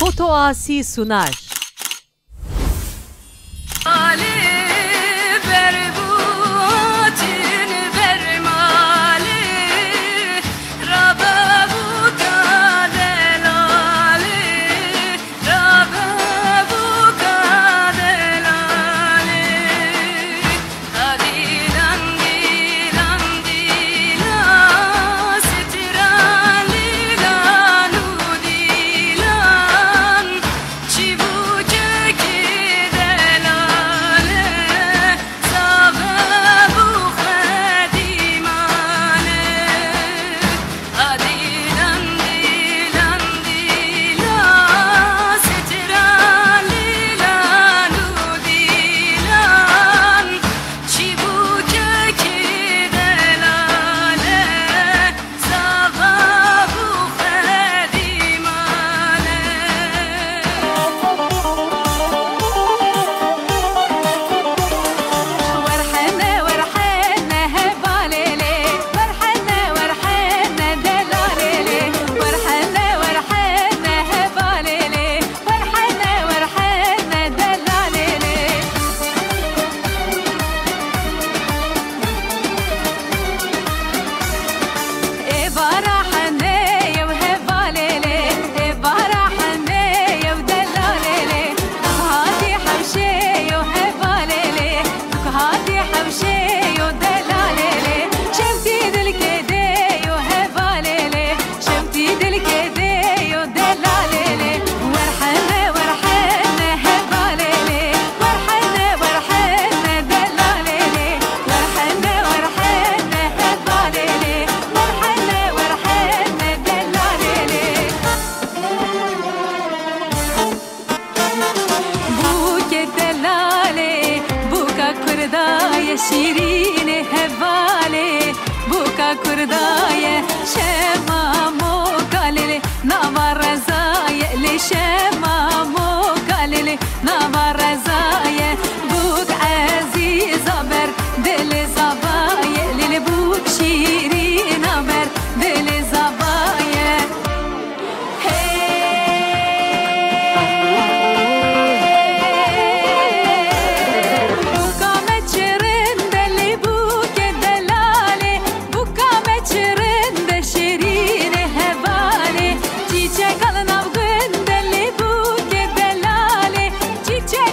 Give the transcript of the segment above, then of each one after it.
Foto Asi sunar. شیرین هواله بوکا کردای شما موکاله نوار رضای لشما موکاله نوار رضای بوک عزیز بر دل زبای لیل بوک شیرین بر دل زبای Çiçek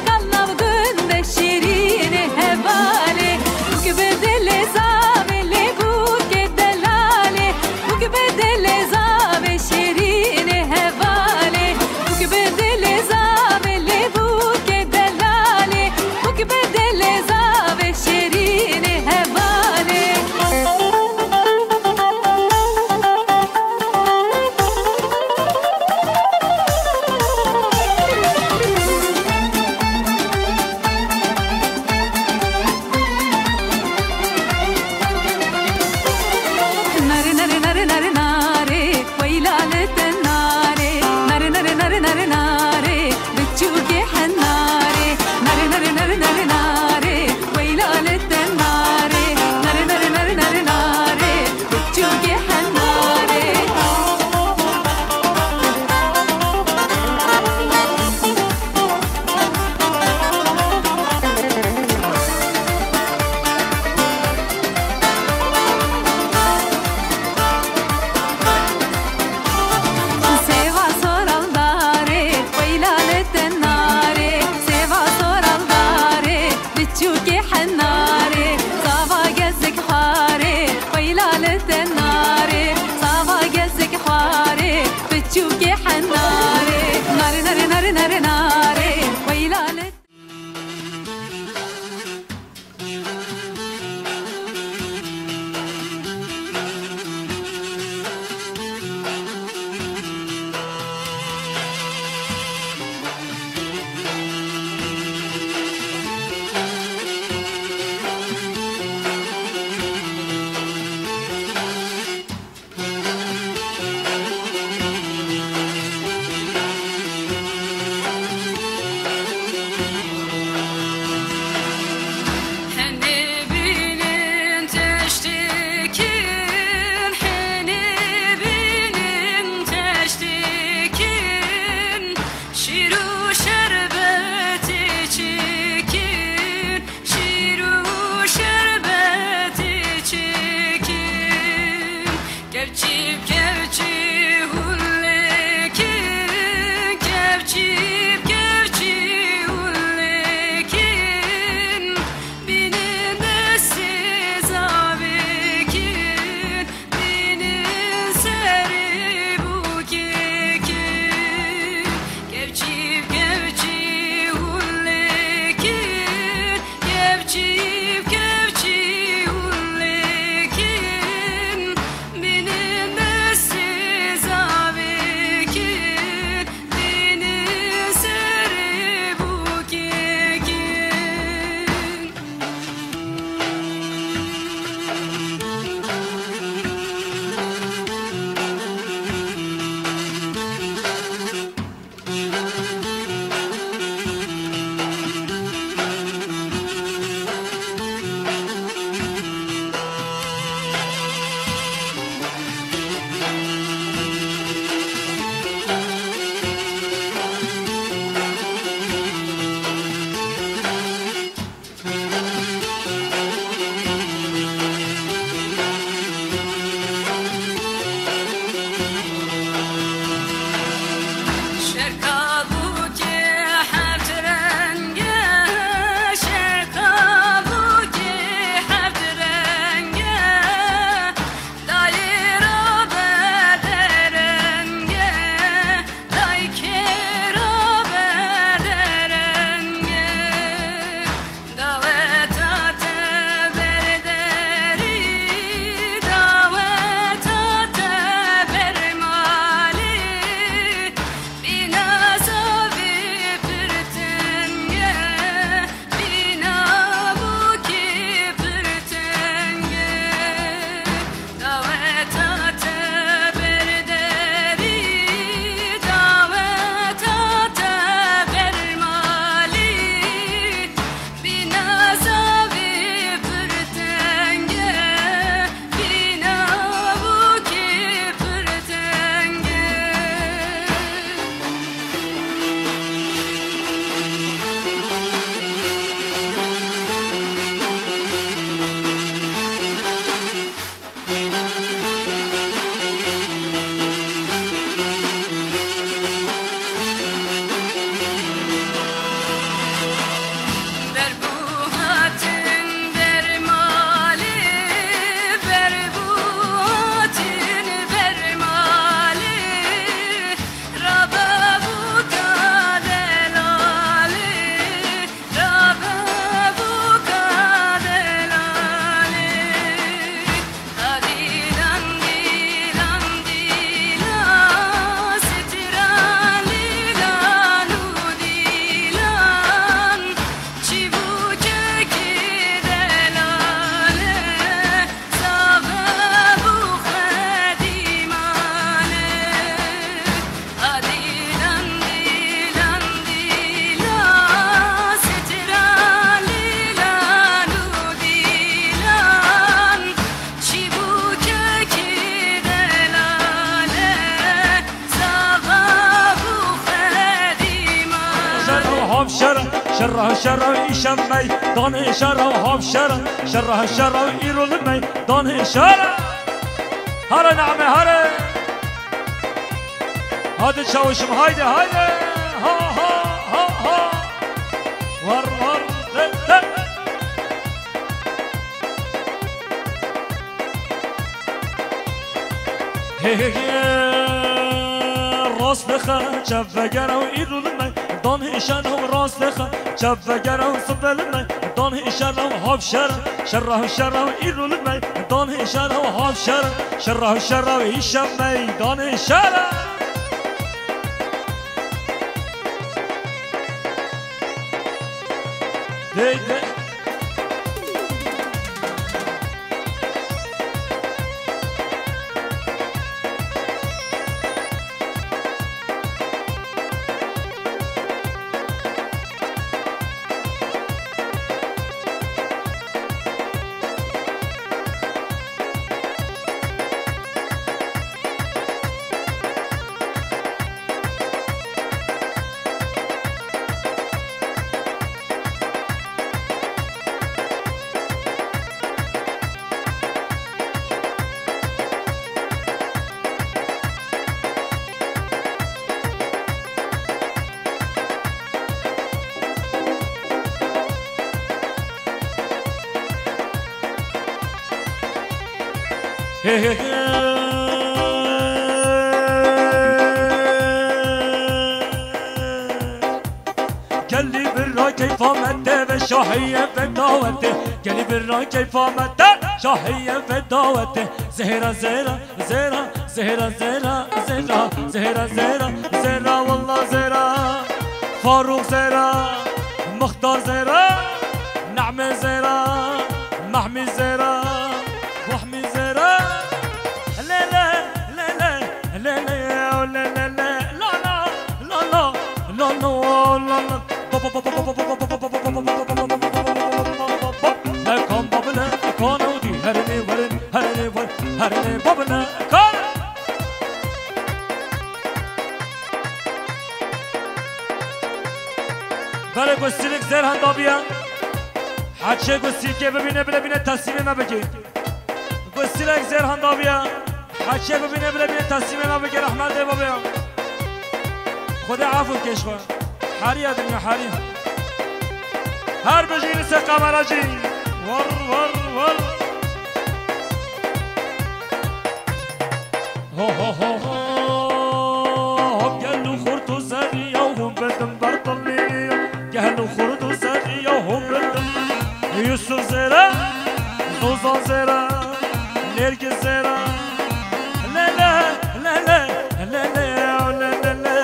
شره شره ایشم می دانه شره هاف شره شره ایرون می دانه شره هره نعمه هره هاده شوشم هایده هایده ها ها ها ها ور ور ده راست بخه چفگر و ایرون می دانه شره راست بخه چفگر و صبل می دانه شره هاف شره شره ایرون می دانه شره هاف شره شره ایشم می دانه شره ده قلبي بالراي كيف مدى شاهية في دعوته قلبي بالراي كيف مدى شاهية في دعوته زهرة زهرة زهرة زهرة زهرة زهرة زهرة زهرة زهرة والله زهرة فاروق زهرة مختار زهرة نعمة زهرة محمي زهرة وحمي زهرة لا لا لا لا لا لا لا لا لا لا لا لا لا نكون بابنا كون ودي هرني ورن هرني ور هرني بابنا كون برای گستیلک زر هندابیا حدشه گستیل که ببینه تصمیم ما بگی گستیلک زر هندابیا حدشه ببینه تصمیم ما بگی رحمت بابیا خدا عفو کشور حری دنیا حری هر بجین سه قمراجی ور ور ور هو هو هو هم قالوا خرطوا سرية وهم بدم برطلية قالوا خرطوا سرية وهم بدم يوسف زرا زوزان زرا نرجس زرا لا لا لا لا لا لا لا لا لا لا لا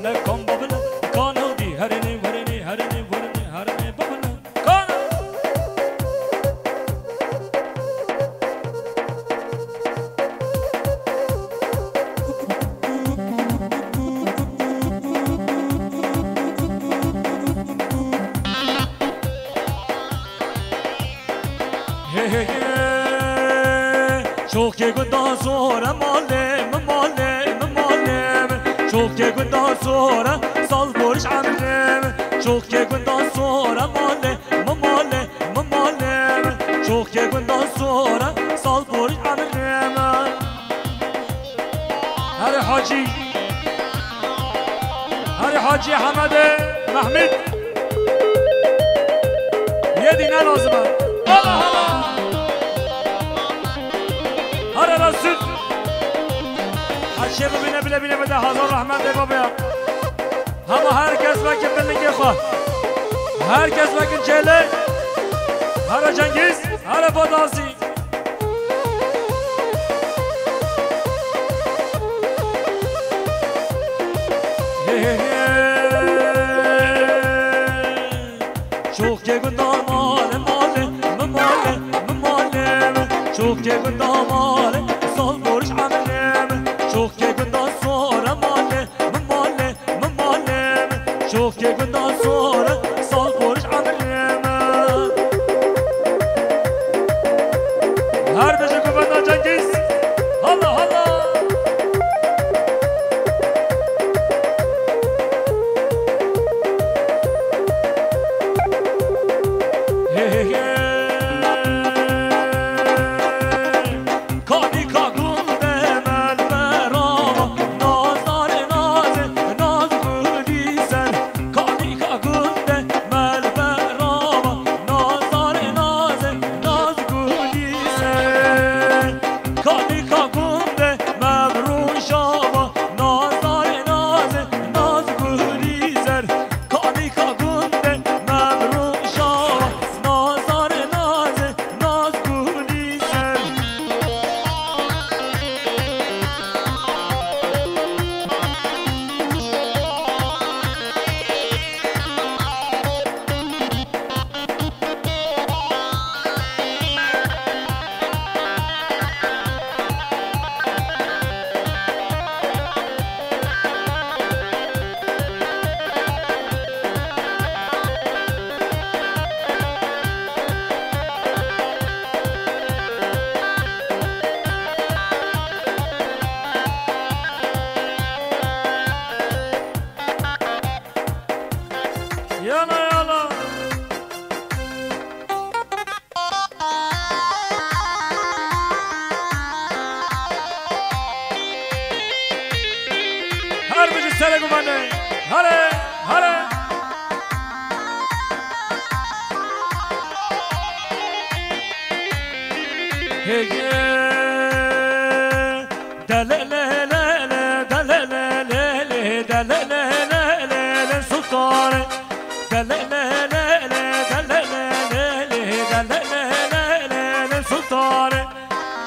لكم بابنا كانوا دي هرني هرني هرني هرني هرني بابنا كانوا شوق که گنده سوره ماله ماله ماله شوق که گنده سوره سال برش عمله شوق که گنده سوره ماله ماله ماله شوق که گنده سوره سال برش عمله هر حاجی حمد محمد یه دینه لازمه الله الله هر رسول هرچه ببینه بله بده هزار رحمت ای بابا همه هر کس وکن بلنگی خواه هر کس وکن چهله هر جنگیز هر باداسی شوق که گندار ماله ماله ماله ماله شوق که گندار ماله سال برش عمله شوق که گندار سوره ماله ماله ماله شوق که گندار سوره سال برش عمله هر بشه که بنا جنگیز الله الله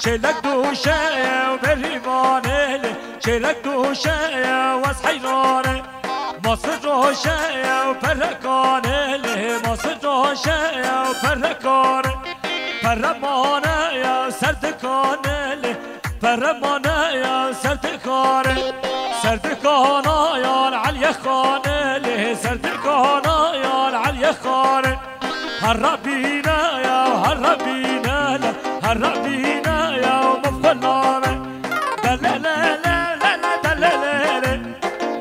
شلك دوشة وبريبانة شلك دوشة واسحيرانة مصر دوشة وبركانة مصر دوشة وبركانة فرمانة يا سردكانة فرمانة يا سردكانة سردكانة يا العليا خانة سردكانة يا العليا خانة هربينا يا هربينا هربينا يا مفقنامة دلالة دلالة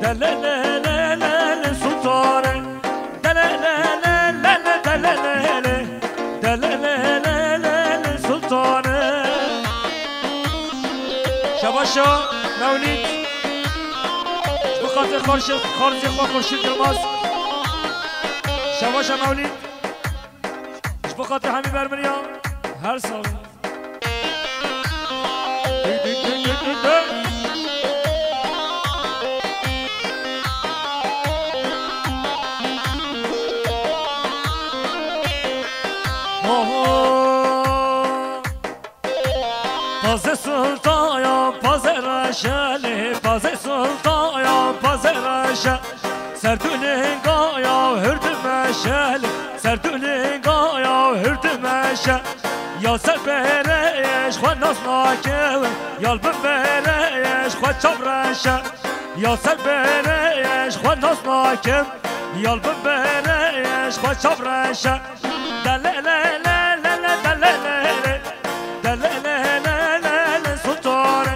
دلالة سلطانة دلالة دلالة دلالة سلطانة شباشا مولید بخاطر خارجی خواه خورشید یلماز شباشا مولید بخاطر همین برمنیا هر سال Pazı sultaya pazı raşeli Pazı sultaya pazı raşeli Serdülün gaya hürdü meşeli Serdülün gaya hürdü meşeli Ya ser bereş xwe naz nakevin Yalbın bereş xwe çavreşe Ya ser bereş xwe naz nakevin Yalbın bereş xwe çavreşe Delelele delelele Delelele sultane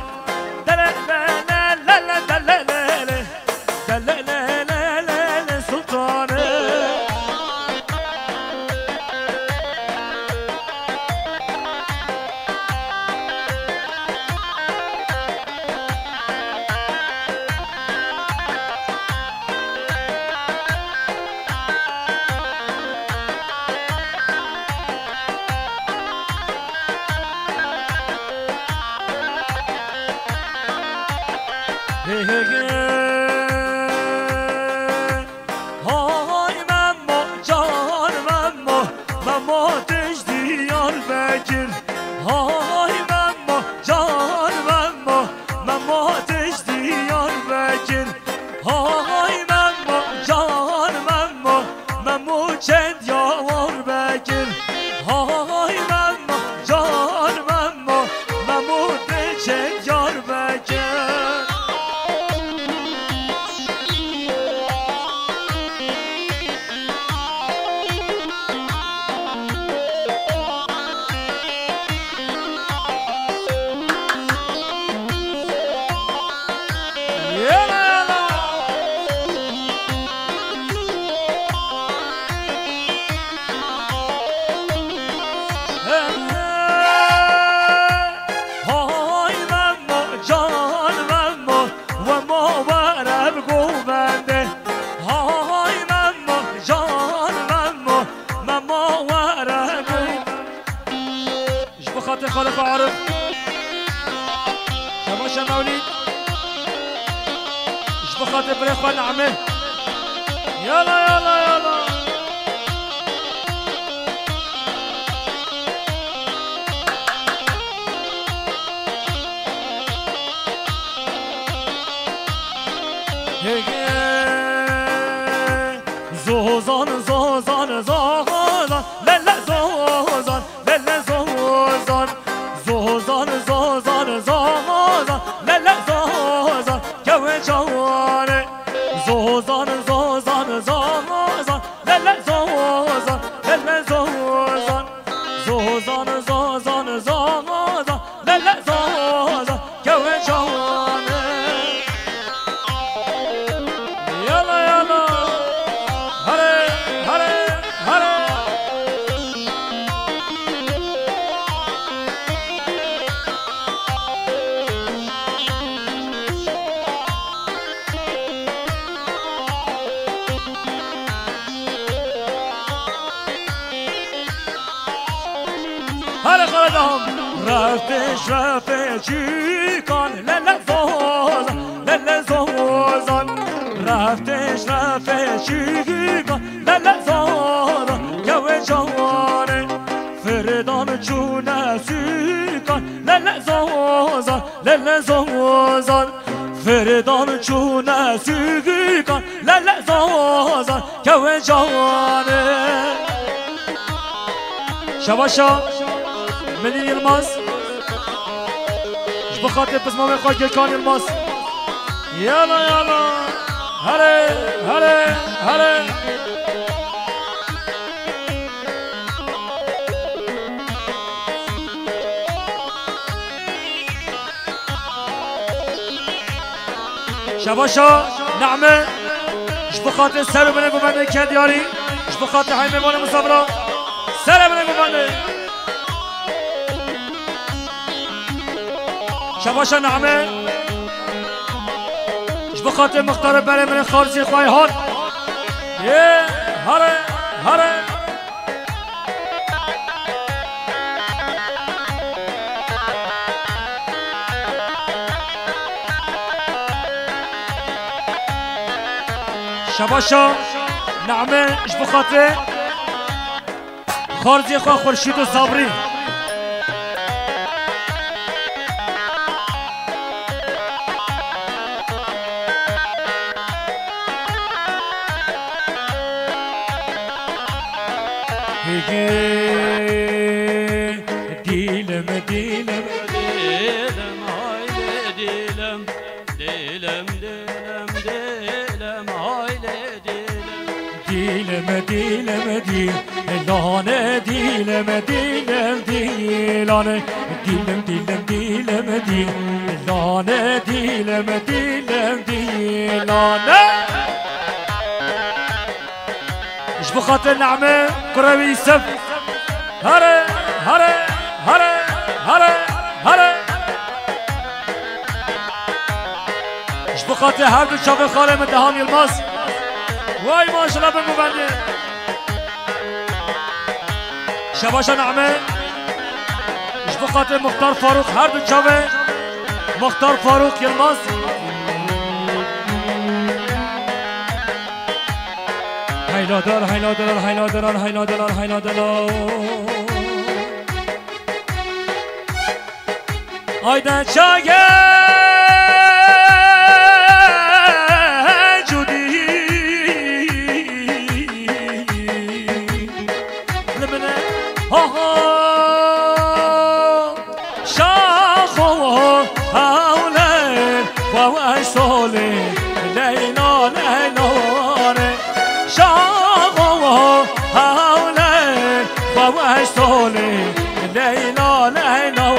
Delelele delelele Delelele sultane Hay memmo can memmo Memmo tecdi yar bekir Hay memmo can memmo Memmo tecdi yar bekir Hay memmo can memmo Memmo çed yar bekir Hay memmo can memmo Memmo teced yar bekir خالق عارف شباشا موليد ايش بخاطر بريخوان نعمه يلا يلا يلا زوزان زوزان زوزان لا زوزان لا زوزان زوزان زوزان زوزان لا زوزان كوي جواني زوزان زوزان زوزان لا زوزان لا زوزان زوزان زوزان زوزان لا زوزان كوي جواني يلا يلا هري هري هري هر خدام رفتش رفتی کان للا زوزان للا زوزان رفتش رفتی کان للا زوزان کوی جوانه فردان چونه سیکان للا زوزان للا زوزان فردان چونه سیکان للا زوزان کوی جوانه شباشا مني يلماس اش بخاطر بسمع خاطر كان يلماس يلا يلا هلا هلا هلا شباشا نعمه اش بخاطر سر من گوبنده کدیاری اش بخاطر های میوان مصابره سر من گوبنده شباشا نعمه اش بخاطر مختار بره من خارجی خواهی هون یه هره هره شباشا نعمه اش بخاطر خارجی خواه خورشید و صبری دیلم دیلم دیلم hayli دیلم دیلم دیلم دیلم hayli دیلم دیلم دیلم دیلانه دیلم دیلم دیلانه دیلم دیلم دیلم دیلانه دیلم دیلم دیلانه اش بخاطر نعمه قربي يسف هره هره هره هره هره اش بخاطر هر دو شاف خاله من دهان يلماس وای ماشاءالله بالمبنده شباشا نعمه اش بخاطر مختار فاروق هر دو شافه مختار فاروق يلماس هیلا دار هیلا دار هیلا دار هیلا دار هیلا دار آیدن چاگه جودی لمنه ها ها شاخو هاولن و سولی لینا لینا شاخو هاولن و سولی لینا لینا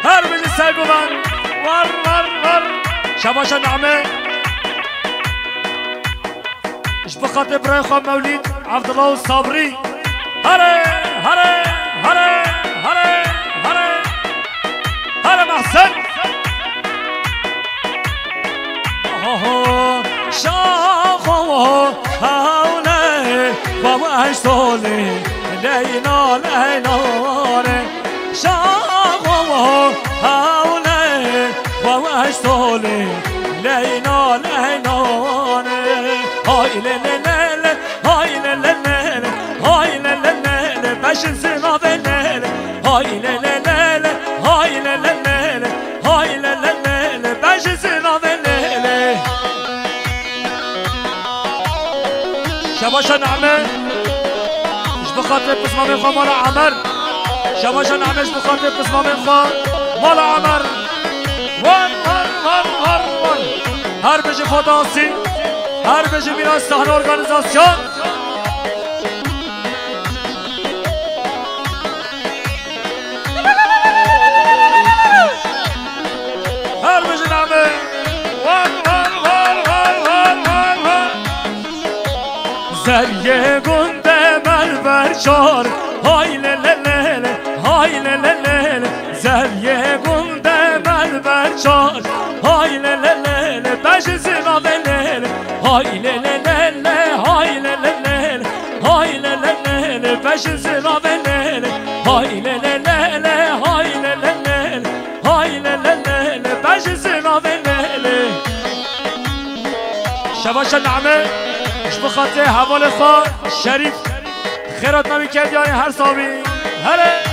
هر من سگو من ور ور ور شباشا نعمه اش بخاطر برای خواه مولید عبدالله الصابری هره هره هره هره هره هره محسن شاخو هاونه بابا سولی لینا لینا شاخو هاونه بابا سولی لینا لینا های لیلیلی های لیلیلی های لیلیلی بشن سنا بلیلی های لیلیلی های لیلیلی های لیلیلی بشن سنا بلیلی شباشا نعمه اش بخاطر بسمامي خواه مالا عمر شباشا نعمه اش بخاطر بسمامي خواه مالا عمر وان وان وان وان وان هر بجه فدانسی هر بجه میراث صحنه ارگانیزاسیون هر بجه نعمه وان وان وان وان وان وان زریه گنده ملبر چار های لللل های لللل زریه گنده ملبر چار های لللل بش زنا بلل های لللل های لللل های لللل بش زنا بلل های لللل های لللل های لللل بش زنا بلل شباشا نعمه اش بخاطر حوال خواه شریف خیرات نمی کرد یعنی هر صابی هره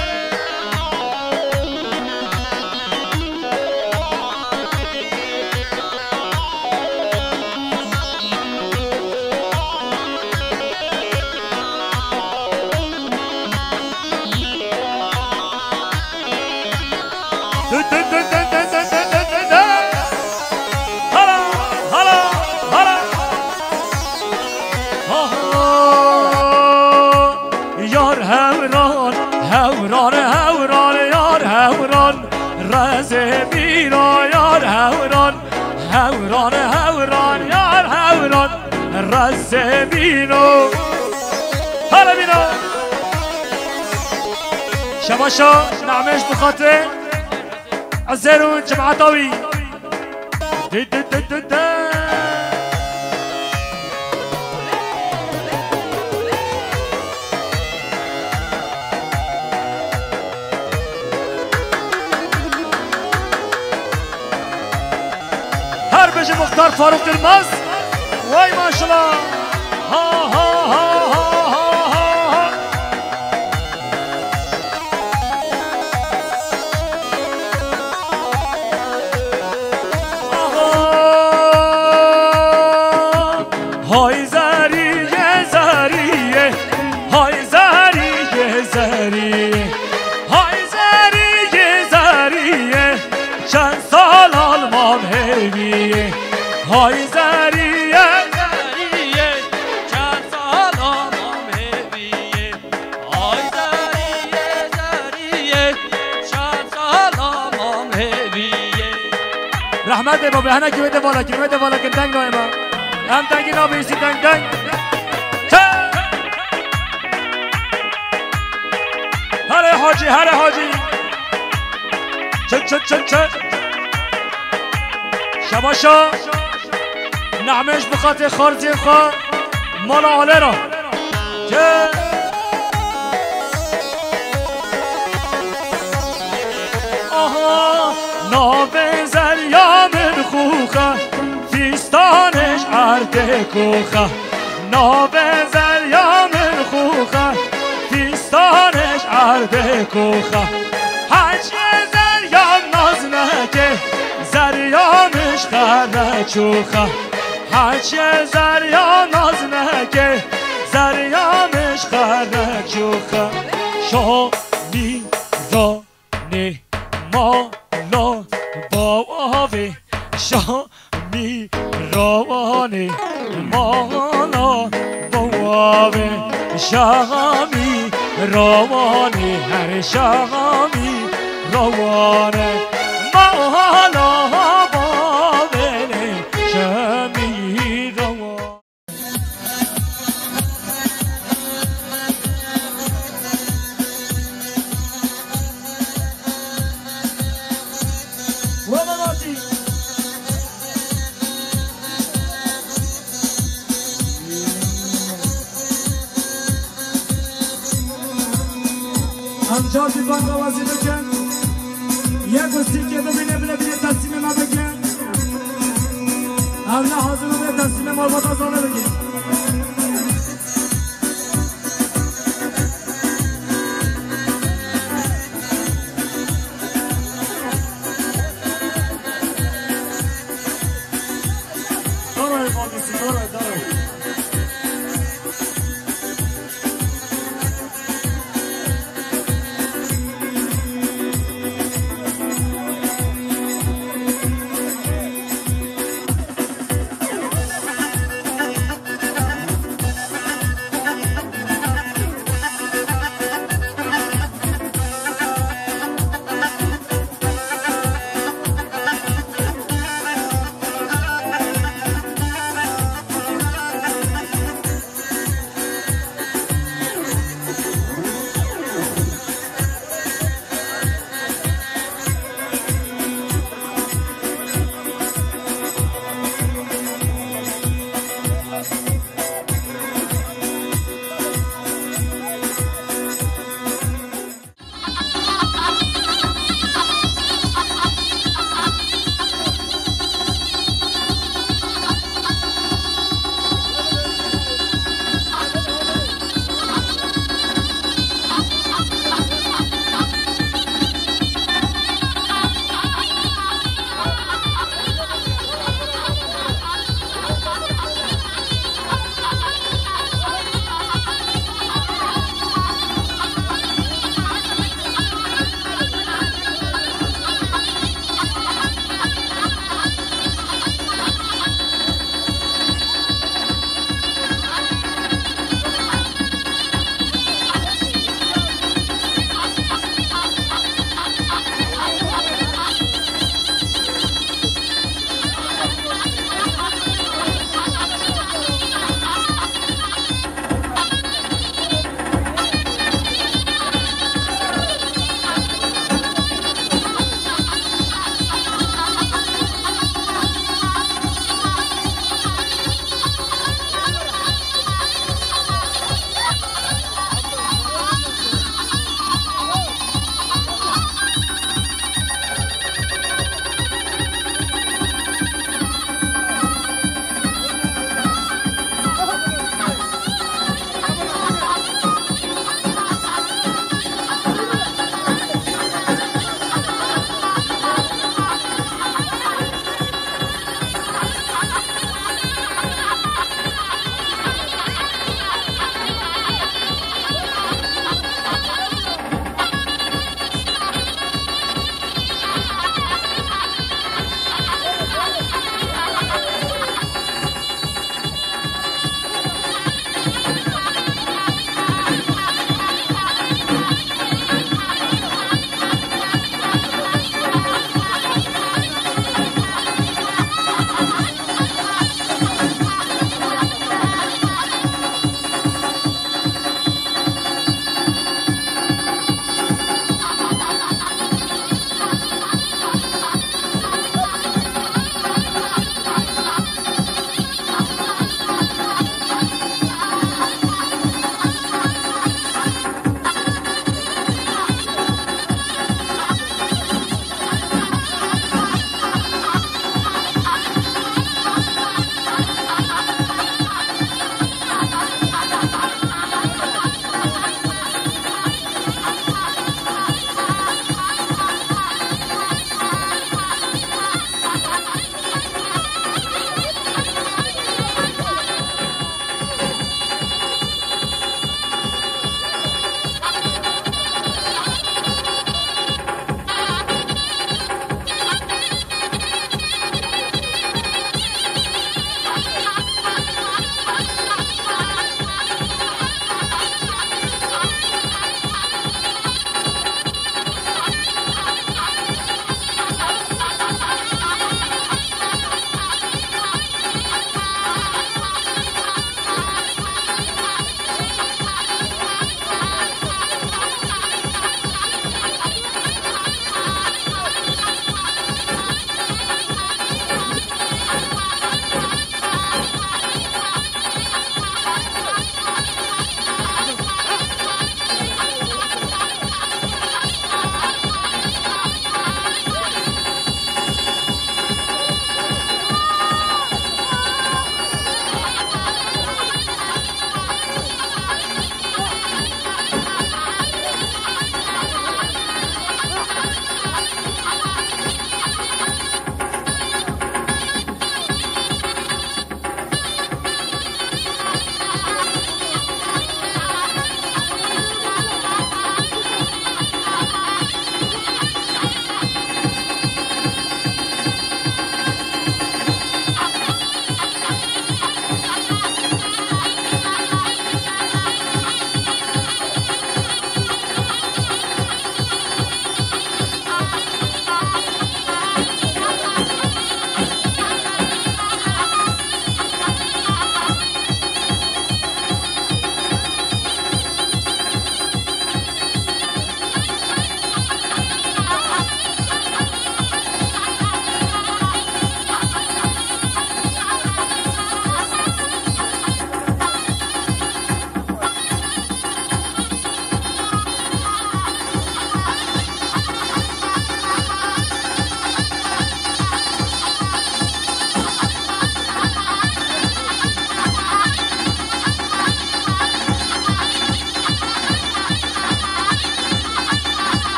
هوران هوران یار هوران رز بینو حالا بینو شباشا نعمش بخاطر الزيرون جمعتاوي هربج مختار فاروق الماس واي ما شاء الله ها ها ها ها هاي زاریه زاریه هاي زاریه زاریه هاي زاریه زاریه چند سال آلمان هیویه های زاریه زاریه چند سال آلمان هیویه های زاریه زاریه چند سال آلمان هیویه رحمت بابا هنه که بده بالا که تنگ نایما هم تنگی نابیسی تنگ هره حاجی چه شباشا نعمش بخاطر خارزی خواه مال آله را چه آها ناوه زریا من خوخه فیستانش عرده کوخه ناوه زریا من خوخه فیستانش عرده کوخه هرچه زریام ناز نکه زریامش خره چوخه هرچه زریام ناز نکه زریامش خره چوخه شامی رانه مالا باوه شامی رانه مالا باوه شامی روانه هر شامی روانه مالا باوه شامی روانه همچار دیوان قوازی بکن یک گستی که ببینه تصمیم ما بکن اولا حاضر رو به تصمیم ما با تازانه بکن